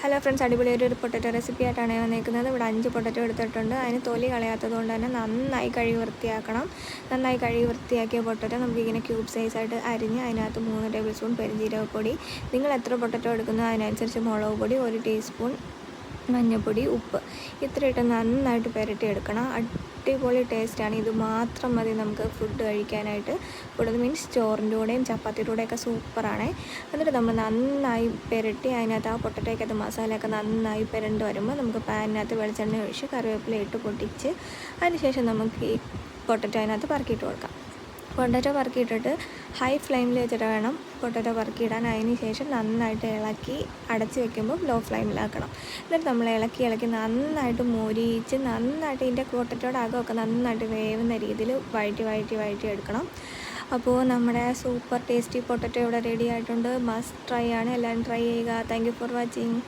Hello friends, അടിപൊളി ഒരു potato recipe ആയിട്ടാണ് വന്നിരിക്കുന്നത്. ഇവിടെ 5 പൊട്ടറ്റോ എടുത്തിട്ടുണ്ട്. അതിന് തൊലി കളയാത്തത് കൊണ്ട് തന്നെ നന്നായി കഴുകി വൃത്തിയാക്കണം. നന്നായി കഴുകി വൃത്തിയാക്കിയ പൊട്ടറ്റോ നമുക്കിങ്ങനെ ക്യൂബ് സൈസായിട്ട് അരിഞ്ഞ് അതിനകത്ത് 3 ടേബിൾ സ്പൂൺ പെരുംജീരകപ്പൊടി, നിങ്ങൾ എത്ര പൊട്ടറ്റോ എടുക്കുന്നോ അതിനനുസരിച്ച് മുളക് പൊടി, 1 ടീസ്പൂൺ മഞ്ഞൾപ്പൊടി, ഉപ്പ് ഇത്രയിട്ട് നന്നായിട്ട് പുരട്ടിയെടുക്കണം. അടിപൊളി ടേസ്റ്റാണ്. ഇത് മാത്രം മതി നമുക്ക് ഫുഡ് കഴിക്കാനായിട്ട്. കൂടുതൽ മീൻസ് ചോറിൻ്റെ കൂടെയും ചപ്പാത്തിയുടെ കൂടെയൊക്കെ സൂപ്പറാണ്. എന്നിട്ട് നമ്മൾ നന്നായി പുരട്ടി അതിനകത്ത് ആ പൊട്ടറ്റോയ്ക്കകത്ത് മസാലയൊക്കെ നന്നായി പുരണ്ട് വരുമ്പോൾ നമുക്ക് പാനിനകത്ത് വെളിച്ചെണ്ണ ഒഴിച്ച് കറിവേപ്പില ഇട്ട് പൊട്ടിച്ച് അതിനുശേഷം നമുക്ക് ഈ പൊട്ടറ്റോ അതിനകത്ത് പറക്കിയിട്ട് കൊടുക്കാം. പൊട്ടറ്റോ പറക്കിയിട്ടിട്ട് ഹൈ ഫ്ലെയിമിൽ വെച്ചിട്ട് വേണം പൊട്ടറ്റോ പറക്കിയിടാൻ. അതിന് ശേഷം നന്നായിട്ട് ഇളക്കി അടച്ച് വെക്കുമ്പോൾ ലോ ഫ്ലെയിമിലാക്കണം. എന്നിട്ട് നമ്മൾ ഇളക്കി നന്നായിട്ട് മൊരിയിച്ച് നന്നായിട്ട് ഇതിൻ്റെ പൊട്ടറ്റോയുടെ അകമൊക്കെ നന്നായിട്ട് വേവുന്ന രീതിയിൽ വഴറ്റി എടുക്കണം. അപ്പോൾ നമ്മുടെ സൂപ്പർ ടേസ്റ്റി പൊട്ടറ്റോ ഇവിടെ റെഡി ആയിട്ടുണ്ട്. മസ്റ്റ് ട്രൈ ആണ്. എല്ലാവരും ട്രൈ ചെയ്യുക. Thank you for watching.